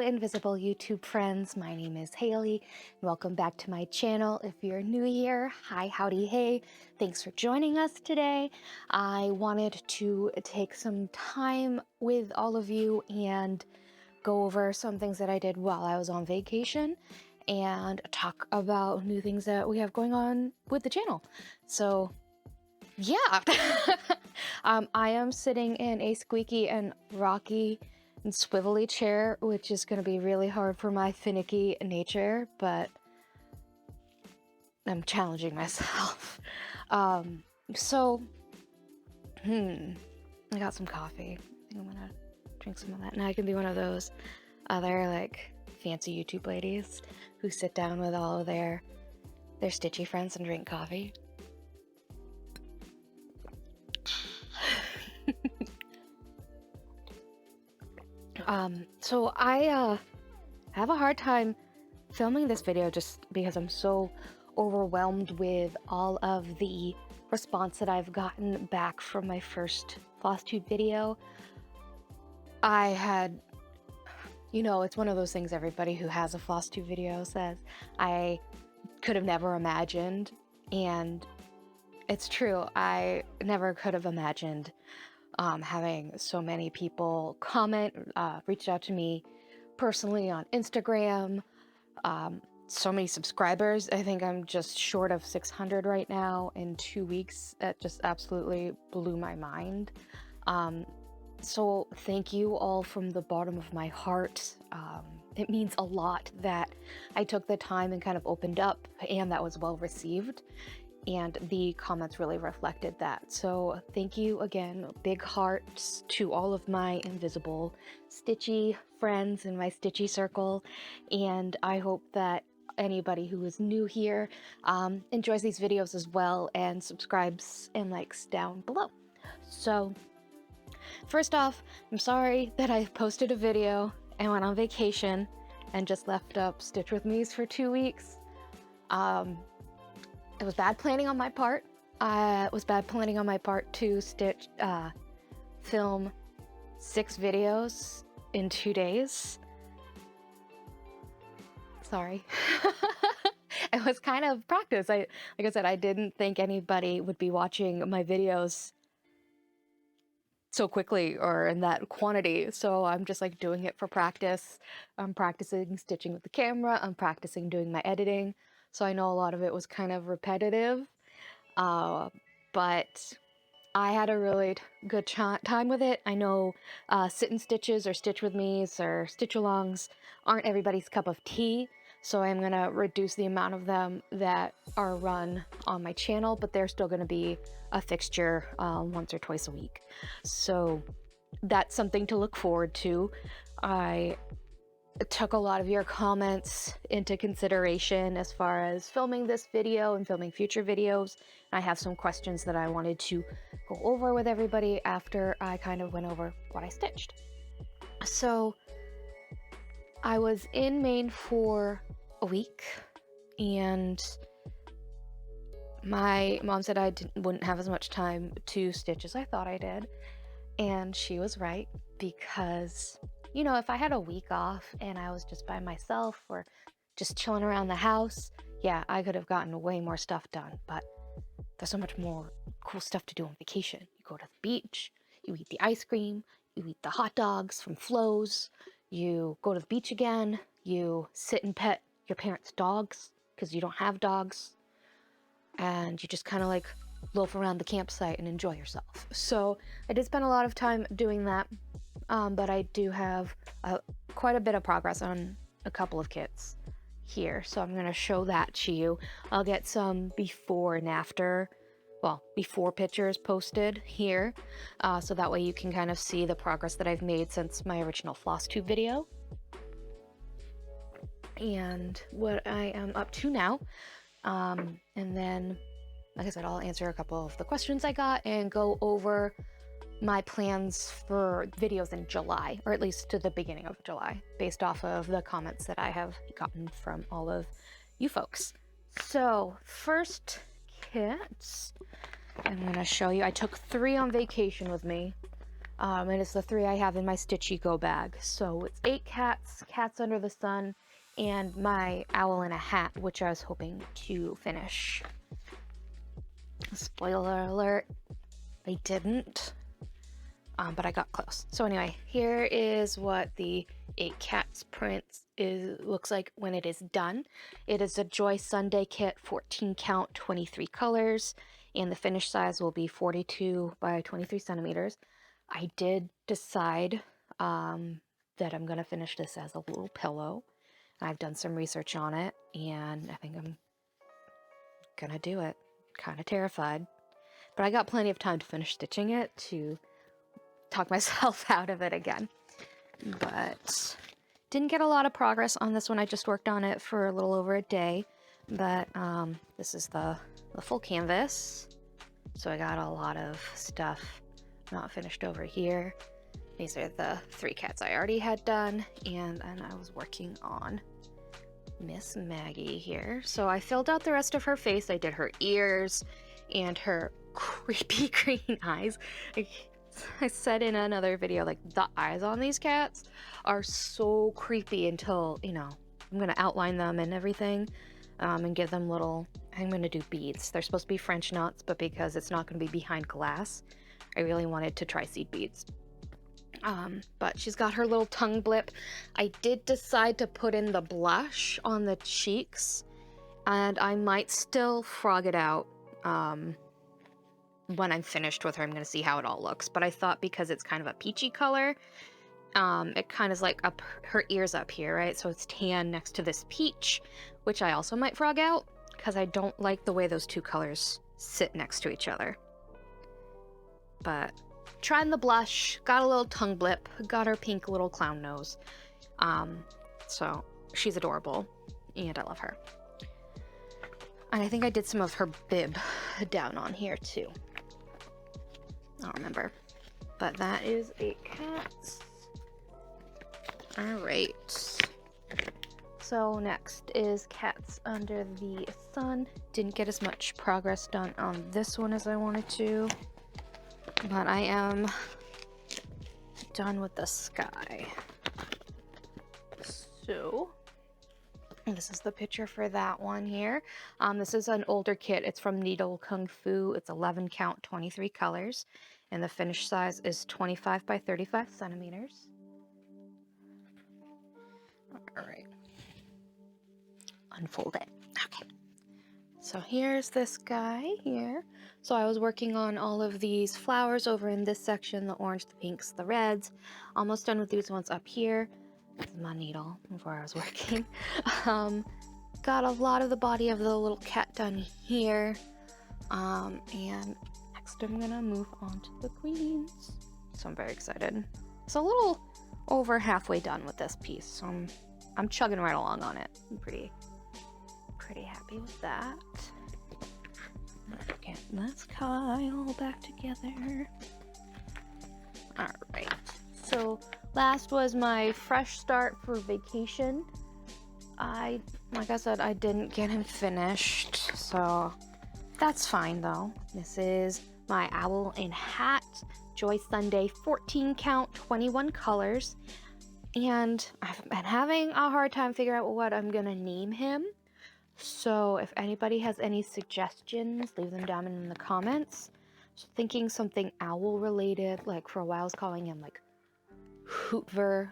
invisible YouTube friends. My name is Haley. Welcome back to my channel. If you're new here, hi, howdy, hey. Thanks for joining us today. I wanted to take some time with all of you and go over some things that I did while I was on vacation and talk about new things that we have going on with the channel. So yeah, I am sitting in a squeaky and rocky and swivelly chair, which is going to be really hard for my finicky nature, but I'm challenging myself. I got some coffee. I think I'm gonna drink some of that. Now I can be one of those other like fancy YouTube ladies who sit down with all of their Stitchy friends and drink coffee. So I have a hard time filming this video just because I'm so overwhelmed with all of the response that I've gotten back from my first FlossTube video. I had, it's one of those things everybody who has a FlossTube video says, I could have never imagined, and it's true. I never could have imagined having so many people comment, reach out to me personally on Instagram, so many subscribers. I think I'm just short of 600 right now in 2 weeks. That just absolutely blew my mind. So thank you all from the bottom of my heart. It means a lot that I took the time and kind of opened up, and that was well received. And the comments really reflected that. So thank you again. Big hearts to all of my invisible Stitchy friends in my Stitchy circle. And I hope that anybody who is new here enjoys these videos as well and subscribes and likes down below. So first off, I'm sorry that I posted a video and went on vacation and just left up Stitch With Me's for 2 weeks. It was bad planning on my part. It was bad planning on my part to film 6 videos in 2 days. Sorry. It was kind of practice. Like I said, I didn't think anybody would be watching my videos so quickly or in that quantity. So I'm just like doing it for practice. I'm practicing stitching with the camera. I'm practicing doing my editing. So I know a lot of it was kind of repetitive, but I had a really good time with it. I know sit and stitches or stitch with me's or stitch alongs aren't everybody's cup of tea, so I'm going to reduce the amount of them that are run on my channel, but they're still going to be a fixture once or twice a week. So that's something to look forward to. I took a lot of your comments into consideration as far as filming this video and filming future videos. I have some questions that I wanted to go over with everybody after I kind of went over what I stitched. So I was in Maine for a week, and my mom said I wouldn't have as much time to stitch as I thought I did, and she was right, because if I had a week off and I was just by myself or just chilling around the house, yeah, I could have gotten way more stuff done. But there's so much more cool stuff to do on vacation. You go to the beach, you eat the ice cream, you eat the hot dogs from Flo's, you go to the beach again, you sit and pet your parents' dogs because you don't have dogs, and you just kind of like loaf around the campsite and enjoy yourself. So I did spend a lot of time doing that. But I do have quite a bit of progress on a couple of kits here, so I'm going to show that to you. I'll get some before and after, before pictures posted here, so that way you can kind of see the progress that I've made since my original FlossTube video. And what I am up to now, and then, like I said, I'll answer a couple of the questions I got and go over my plans for videos in July, or at least to the beginning of July, based off of the comments that I have gotten from all of you folks. So first kits, I'm gonna show you. I took 3 on vacation with me. And it's the 3 I have in my Stitchy go bag. So it's 8 cats, cats under the sun, and my owl in a hat, which I was hoping to finish. Spoiler alert, I didn't, but I got close. So anyway, here is what the 8 cats print looks like when it is done. It is a Joy Sunday kit, 14 count, 23 colors, and the finished size will be 42 by 23 centimeters. I did decide that I'm gonna finish this as a little pillow. I've done some research on it, and I think I'm gonna do it. Kind of terrified, but I got plenty of time to finish stitching it to talk myself out of it again. But didn't get a lot of progress on this one. I just worked on it for a little over a day, but this is the full canvas, so I got a lot of stuff not finished over here. These are the 3 cats I already had done, and I was working on Miss Maggie here. So I filled out the rest of her face. I did her ears and her creepy green eyes. I said in another video, like, the eyes on these cats are so creepy until, you know, I'm gonna outline them and everything, and give them little, I'm gonna do beads. They're supposed to be French knots, but because it's not gonna be behind glass, I really wanted to try seed beads. But she's got her little tongue blip. I did decide to put in the blush on the cheeks, and I might still frog it out when I'm finished with her. I'm going to see how it all looks, but I thought because it's kind of a peachy color, it kind of is like up her ears up here, right? So it's tan next to this peach, which I also might frog out because I don't like the way those 2 colors sit next to each other. But trying the blush, got a little tongue blip, got her pink little clown nose. So she's adorable, and I love her. And I think I did some of her bib down on here too. I don't remember. But that is 8 cats. Alright. So next is Cats Under the Sun. Didn't get as much progress done on this one as I wanted to, but I am done with the sky. So this is the picture for that one here. This is an older kit. It's from Needle Kung Fu. It's 11 count, 23 colors, and the finished size is 25 by 35 centimeters. All right, unfold it. Okay. So here's this guy here. So I was working on all of these flowers over in this section, the orange, the pinks, the reds. Almost done with these ones up here. This is my needle before I was working. Got a lot of the body of the little cat done here. And next I'm gonna move on to the queens. So I'm very excited. It's a little over halfway done with this piece, so I'm chugging right along on it. I'm pretty happy with that. Get this Kyle back together. Alright, so last was my fresh start for vacation. Like I said, I didn't get him finished, so that's fine though. This is my owl in hat, Joy Sunday 14 count, 21 colors. And I've been having a hard time figuring out what I'm gonna name him. So if anybody has any suggestions, leave them down in the comments. So thinking something owl related, like for a while I was calling him like Hootver,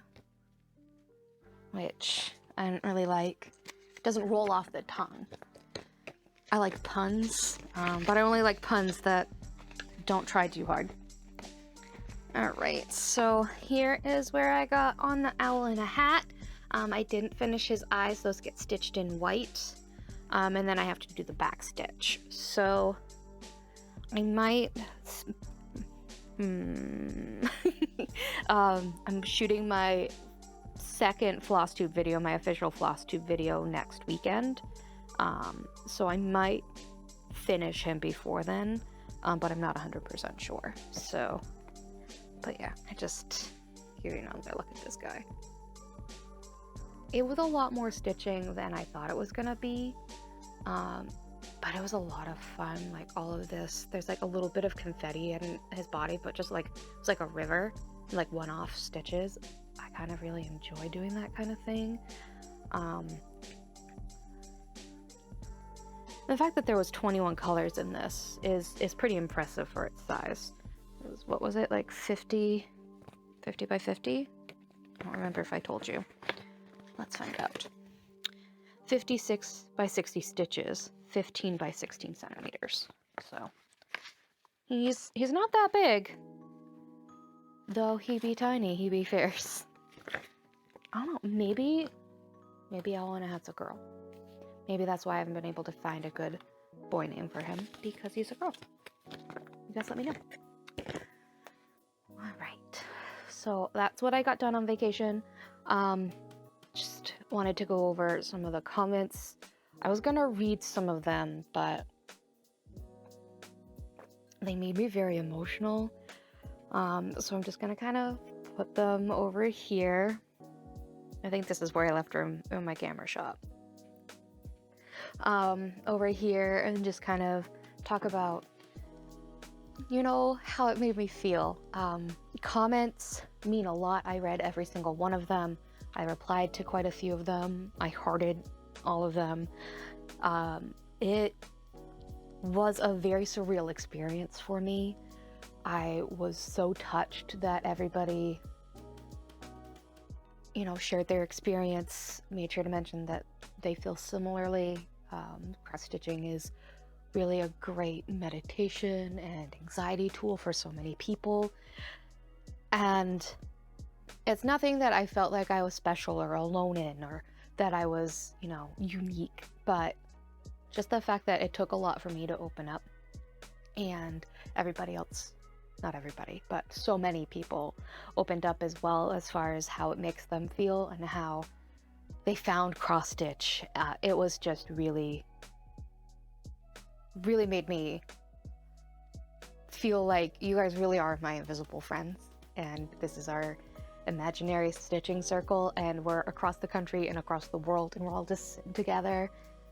which I don't really like. It doesn't roll off the tongue. I like puns, but I only like puns that don't try too hard. Alright, so here is where I got on the owl in a hat. I didn't finish his eyes, those get stitched in white. And then I have to do the back stitch. So I might I'm shooting my second FlossTube video, my official FlossTube video next weekend. So I might finish him before then, but I'm not 100% sure. So, but yeah, here, you know, I'm gonna look at this guy. It was a lot more stitching than I thought it was gonna be. but it was a lot of fun. Like all of this, there's like a little bit of confetti in his body, but just like it's like a river, like one-off stitches. I kind of really enjoy doing that kind of thing. The fact that there was 21 colors in this is pretty impressive for its size. It was, what was it, like 50 by 50? I don't remember if I told you. Let's find out. 56 by 60 stitches, 15 by 16 centimeters. So he's not that big, though he be tiny, he be fierce. I don't know, maybe I want to have a girl. Maybe that's why I haven't been able to find a good boy name for him, because he's a girl. You guys let me know. Alright, so that's what I got done on vacation. Just wanted to go over some of the comments. I was gonna read some of them, but they made me very emotional. So I'm just gonna kind of put them over here. I think this is where I left them in my camera shop. Over here, and just kind of talk about, you know, how it made me feel. Comments mean a lot. I read every single one of them. I replied to quite a few of them. I hearted all of them. It was a very surreal experience for me. I was so touched that everybody, you know, shared their experience, made sure to mention that they feel similarly. Cross-stitching is really a great meditation and anxiety tool for so many people. And it's nothing that I felt like I was special or alone in, or that I was, you know, unique, but just the fact that it took a lot for me to open up, and everybody else, not everybody, but so many people opened up as well, as far as how it makes them feel and how they found cross stitch. It was just really made me feel like you guys really are my invisible friends, and this is our imaginary stitching circle, and we're across the country and across the world, and we're all just together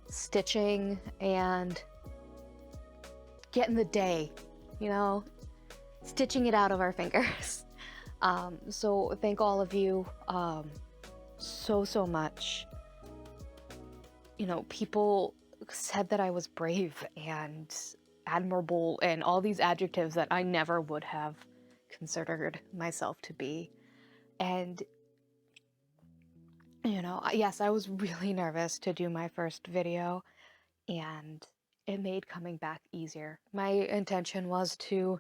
stitching and getting the day, you know, stitching it out of our fingers. So thank all of you so much. You know, people said that I was brave and admirable and all these adjectives that I never would have considered myself to be. And, you know, yes, I was really nervous to do my first video, and it made coming back easier. My intention was to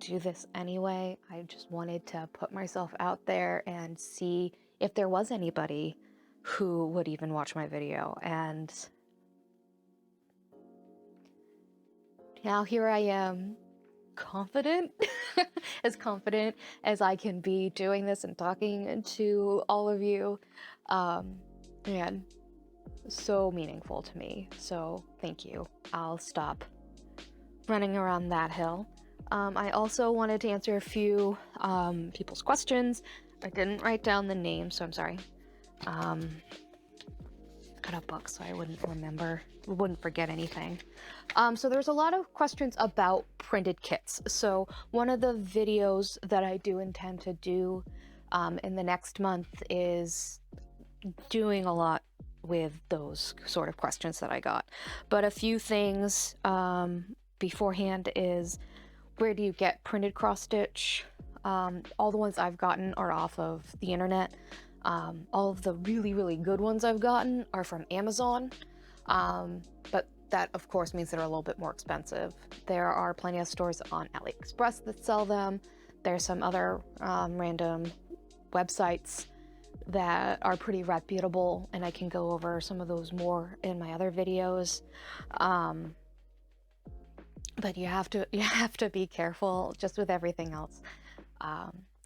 do this anyway. I just wanted to put myself out there and see if there was anybody who would even watch my video. And now here I am, confident, as confident as I can be, doing this and talking to all of you. And so meaningful to me. So thank you. I'll stop running around that hill. I also wanted to answer a few people's questions. I didn't write down the name, so I'm sorry. Got a book so I wouldn't forget anything. So there's a lot of questions about printed kits. So one of the videos that I do intend to do in the next month is doing a lot with those sort of questions that I got. But a few things beforehand is, where do you get printed cross stitch? All the ones I've gotten are off of the internet. All of the really good ones I've gotten are from Amazon, but that of course means they're a little bit more expensive. There are plenty of stores on AliExpress that sell them. There's some other random websites that are pretty reputable, and I can go over some of those more in my other videos. But you have to be careful, just with everything else.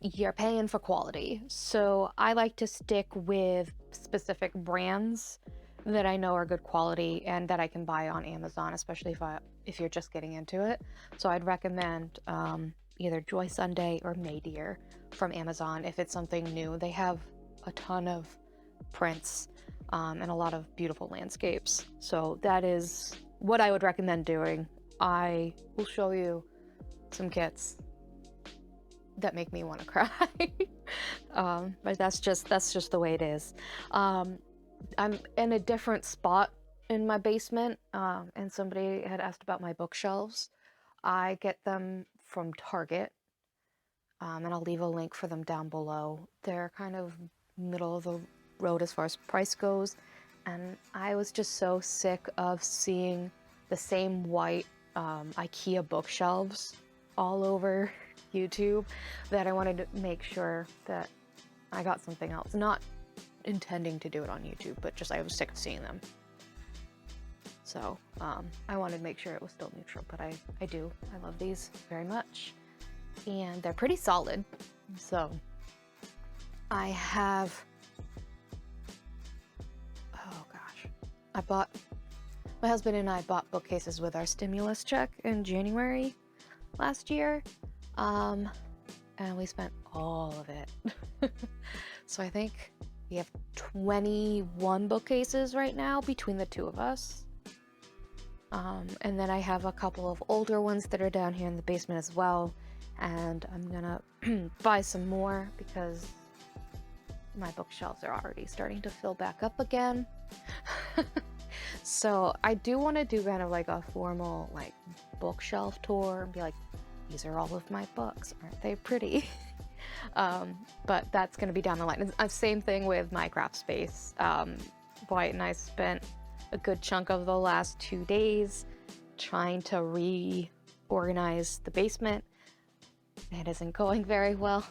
You're paying for quality, so I like to stick with specific brands that I know are good quality and that I can buy on Amazon, especially if you're just getting into it. So I'd recommend either Joy Sunday or May Deer from Amazon if it's something new. They have a ton of prints and a lot of beautiful landscapes, so that is what I would recommend doing, I will show you some kits that make me want to cry. But that's just the way it is. I'm in a different spot in my basement, and somebody had asked about my bookshelves. I get them from Target, and I'll leave a link for them down below. They're kind of middle of the road as far as price goes, and I was just so sick of seeing the same white IKEA bookshelves all over YouTube that I wanted to make sure that I got something else. Not intending to do it on YouTube, but just I was sick of seeing them. So I wanted to make sure it was still neutral, but I do. I love these very much. And they're pretty solid. So I have, oh gosh, my husband and I bought bookcases with our stimulus check in January last year. And we spent all of it. So I think we have 21 bookcases right now between the two of us. And then I have a couple of older ones that are down here in the basement as well. And I'm gonna buy some more because my bookshelves are already starting to fill back up again. So I do want to do kind of like a formal like bookshelf tour and be like, these are all of my books, aren't they pretty? But that's going to be down the line. Same thing with my craft space. Wyatt and I spent a good chunk of the last 2 days trying to reorganize the basement. It isn't going very well.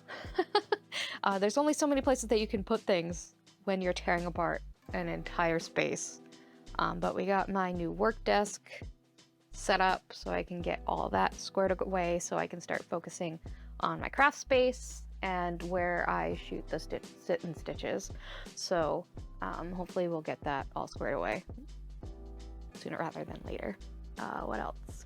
There's only so many places that you can put things when you're tearing apart an entire space. But we got my new work desk set up so I can get all that squared away so I can start focusing on my craft space and where I shoot the sit and stitches. So hopefully we'll get that all squared away sooner rather than later. What else?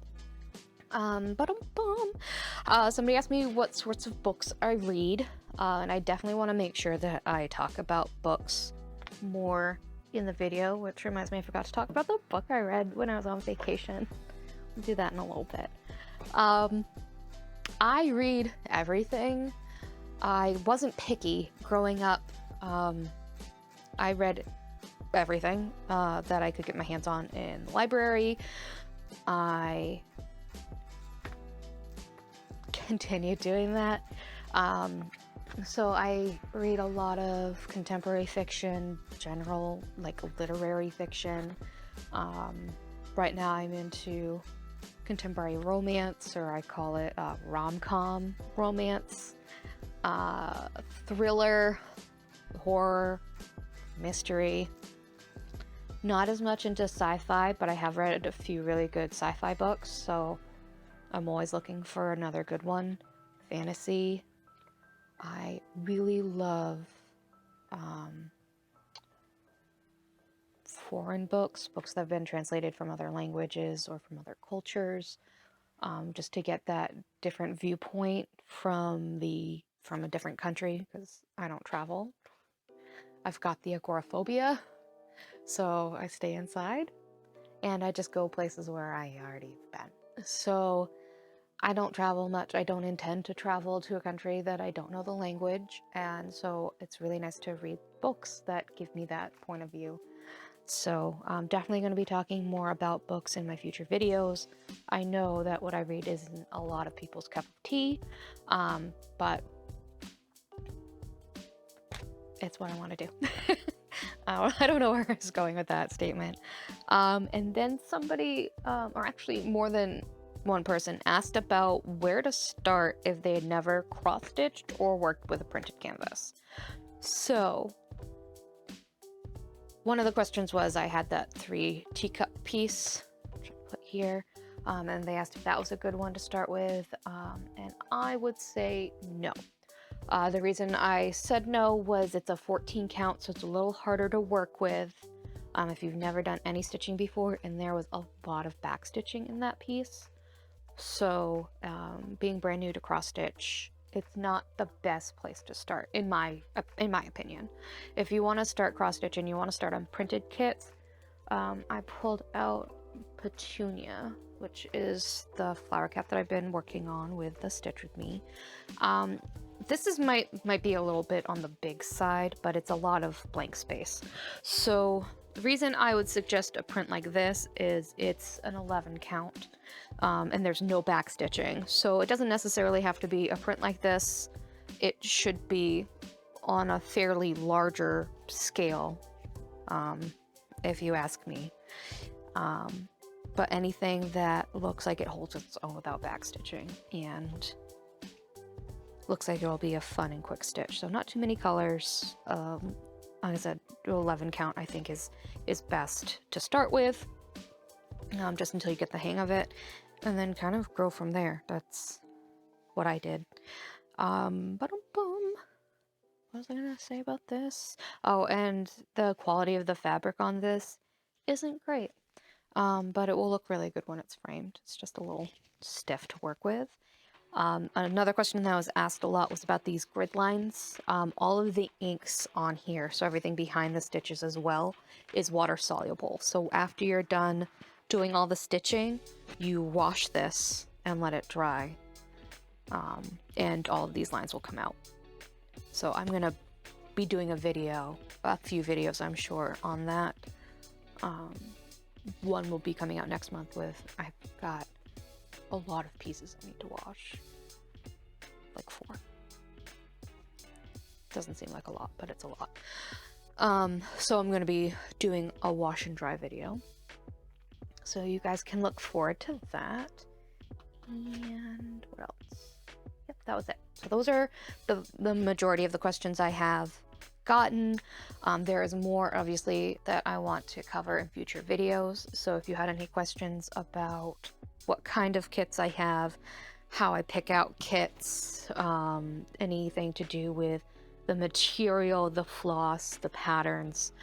Somebody asked me what sorts of books I read, and I definitely want to make sure that I talk about books more in the video, which reminds me I forgot to talk about the book I read when I was on vacation. I'll do that in a little bit. I read everything. I wasn't picky growing up. I read everything that I could get my hands on in the library. I continue doing that. So I read a lot of contemporary fiction, general, like literary fiction. Right now I'm into contemporary romance, or I call it rom-com romance, thriller, horror, mystery. Not as much into sci-fi, but I have read a few really good sci-fi books, so I'm always looking for another good one. Fantasy. I really love foreign books that have been translated from other languages or from other cultures, just to get that different viewpoint from a different country, because I don't travel. I've got the agoraphobia, so I stay inside, and I just go places where I already have been. So I don't travel much. I don't intend to travel to a country that I don't know the language, and so it's really nice to read books that give me that point of view. So I'm definitely going to be talking more about books in my future videos. I know that what I read isn't a lot of people's cup of tea, but it's what I want to do. I don't know where I was going with that statement. And then somebody, or actually more than one person, asked about where to start if they had never cross-stitched or worked with a printed canvas. So one of the questions was, I had that 3 teacup piece, which I put here, and they asked if that was a good one to start with, and I would say no. The reason I said no was it's a 14 count, so it's a little harder to work with if you've never done any stitching before, and there was a lot of back stitching in that piece. So being brand new to cross stitch, it's not the best place to start, in my opinion. If you want to start cross stitching, you want to start on printed kits. I pulled out Petunia, which is the flower cap that I've been working on with the Stitch With Me. This is might be a little bit on the big side, but it's a lot of blank space. So the reason I would suggest a print like this is it's an 11 count, and there's no back stitching. So it doesn't necessarily have to be a print like this. It should be on a fairly larger scale, if you ask me. But anything that looks like it holds its own without back stitching and looks like it'll be a fun and quick stitch. So not too many colors. Like I said, 11 count I think is best to start with, just until you get the hang of it, and then kind of grow from there. That's what I did. What was I gonna say about this? Oh, and the quality of the fabric on this isn't great, but it will look really good when it's framed. It's just a little stiff to work with. Another question that was asked a lot was about these grid lines. All of the inks on here, so everything behind the stitches as well, is water soluble. So after you're done doing all the stitching, you wash this and let it dry, and all of these lines will come out. So I'm gonna be doing a few videos I'm sure on that. One will be coming out next month I've got a lot of pieces I need to wash. Like 4. Doesn't seem like a lot, but it's a lot. So I'm gonna be doing a wash and dry video. So you guys can look forward to that. And what else? Yep, that was it. So those are the majority of the questions I have gotten. There is more, obviously, that I want to cover in future videos. So if you had any questions about what kind of kits I have, how I pick out kits, anything to do with the material, the floss, the patterns,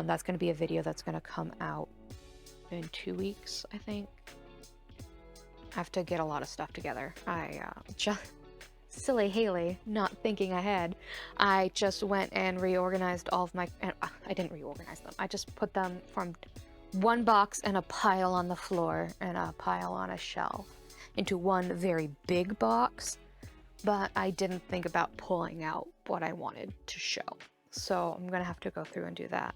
that's going to be a video that's going to come out in 2 weeks, I think. I have to get a lot of stuff together. Silly Haley, not thinking ahead. I just went and reorganized all of my, I didn't reorganize them. I just put them from one box and a pile on the floor and a pile on a shelf into one very big box, but I didn't think about pulling out what I wanted to show. So I'm gonna have to go through and do that.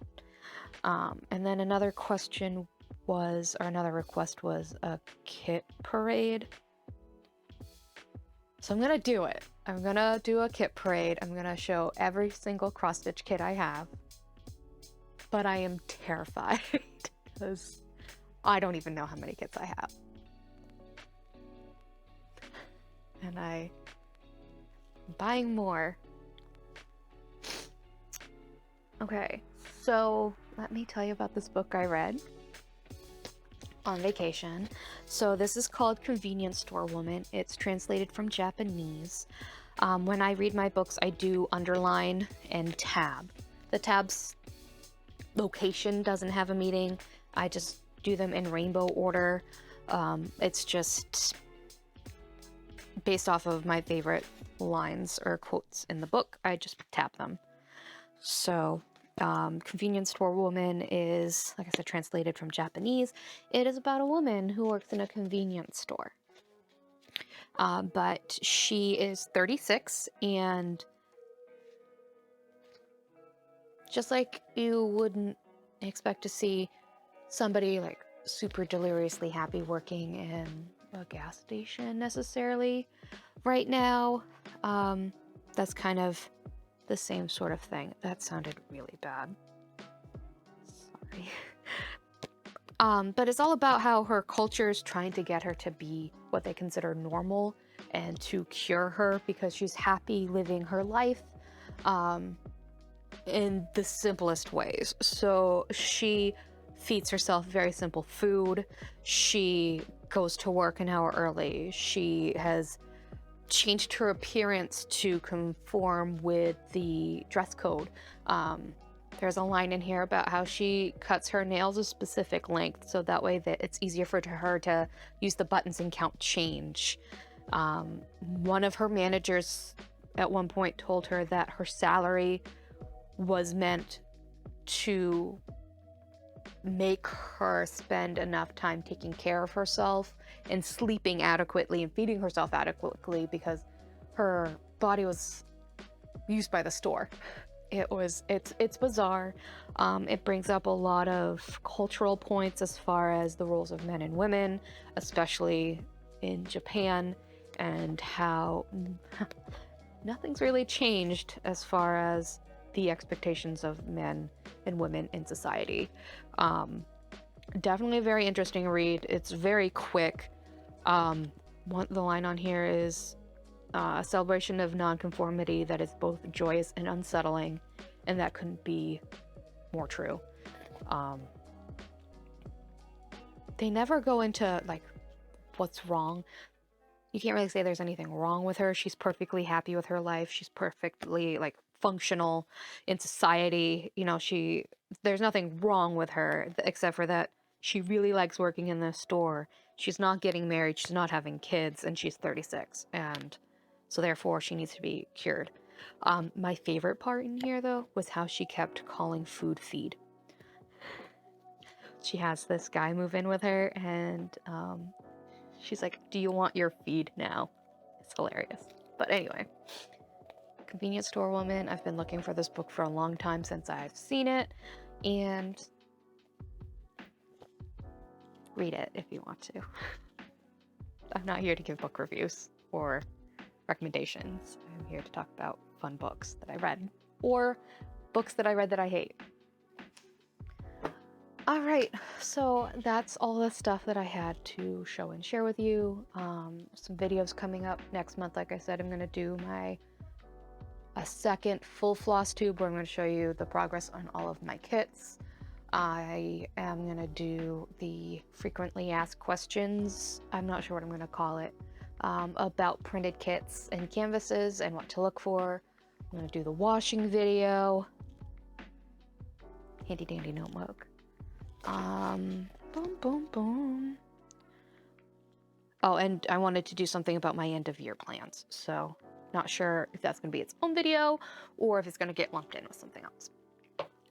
And then another request was a kit parade. So I'm gonna do it. I'm gonna do a kit parade. I'm gonna show every single cross stitch kit I have, but I am terrified because I don't even know how many kits I have. And I'm buying more. Okay, so let me tell you about this book I read on vacation. So this is called Convenience Store Woman. It's translated from Japanese. When I read my books, I do underline and tab. The tab's location doesn't have a meaning. I just do them in rainbow order. It's just based off of my favorite lines or quotes in the book. I just tab them. So Convenience Store Woman is, like I said, translated from Japanese. It is about a woman who works in a convenience store. But she is 36, and just like you wouldn't expect to see somebody like super deliriously happy working in a gas station necessarily right now, that's kind of the same sort of thing. That sounded really bad. Sorry. But it's all about how her culture is trying to get her to be what they consider normal and to cure her because she's happy living her life in the simplest ways. So she feeds herself very simple food. She goes to work an hour early. She has changed her appearance to conform with the dress code. There's a line in here about how she cuts her nails a specific length so that way that it's easier for her to use the buttons and count change. One of her managers at one point told her that her salary was meant to make her spend enough time taking care of herself and sleeping adequately and feeding herself adequately, because her body was used by the store. It's bizarre. It brings up a lot of cultural points as far as the roles of men and women, especially in Japan, and how nothing's really changed as far as the expectations of men and women in society. Definitely a very interesting read. It's very quick. The line on here is a celebration of nonconformity that is both joyous and unsettling, and that couldn't be more true. They never go into like what's wrong. You can't really say there's anything wrong with her. She's perfectly happy with her life. She's perfectly like functional in society. You know, there's nothing wrong with her except for that she really likes working in the store. She's not getting married, she's not having kids, and she's 36, and so therefore she needs to be cured. My favorite part in here though was how she kept calling food feed. She has this guy move in with her, and she's like, "Do you want your feed now?" It's hilarious. But anyway, convenience store woman. I've been looking for this book for a long time since I've seen it, and read it if you want to. I'm not here to give book reviews or recommendations. I'm here to talk about fun books that I read, or books that I read that I hate. All right, so that's all the stuff that I had to show and share with you. Some videos coming up next month. Like I said, I'm going to do a second full FlossTube where I'm going to show you the progress on all of my kits. I am going to do the frequently asked questions, I'm not sure what I'm going to call it, about printed kits and canvases and what to look for. I'm going to do the washing video. Handy dandy notebook. Boom, boom, boom. Oh, and I wanted to do something about my end of year plans. So not sure if that's going to be its own video or if it's going to get lumped in with something else.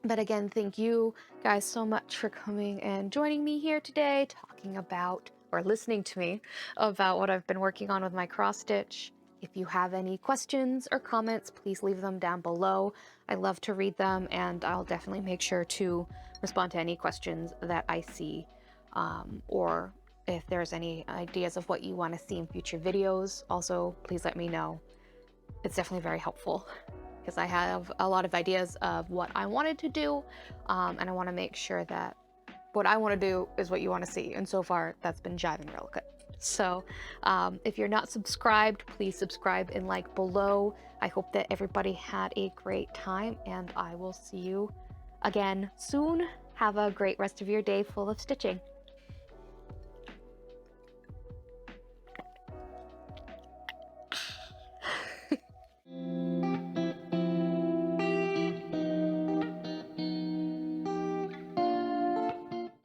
But again, thank you guys so much for coming and joining me here today, talking about, or listening to me about what I've been working on with my cross stitch. If you have any questions or comments, please leave them down below. I love to read them, and I'll definitely make sure to respond to any questions that I see, or if there's any ideas of what you want to see in future videos, also please let me know. It's definitely very helpful, because I have a lot of ideas of what I wanted to do, and I want to make sure that what I want to do is what you want to see, and so far that's been jiving real good. So if you're not subscribed, please subscribe and like below. I hope that everybody had a great time, and I will see you again soon. Have a great rest of your day full of stitching.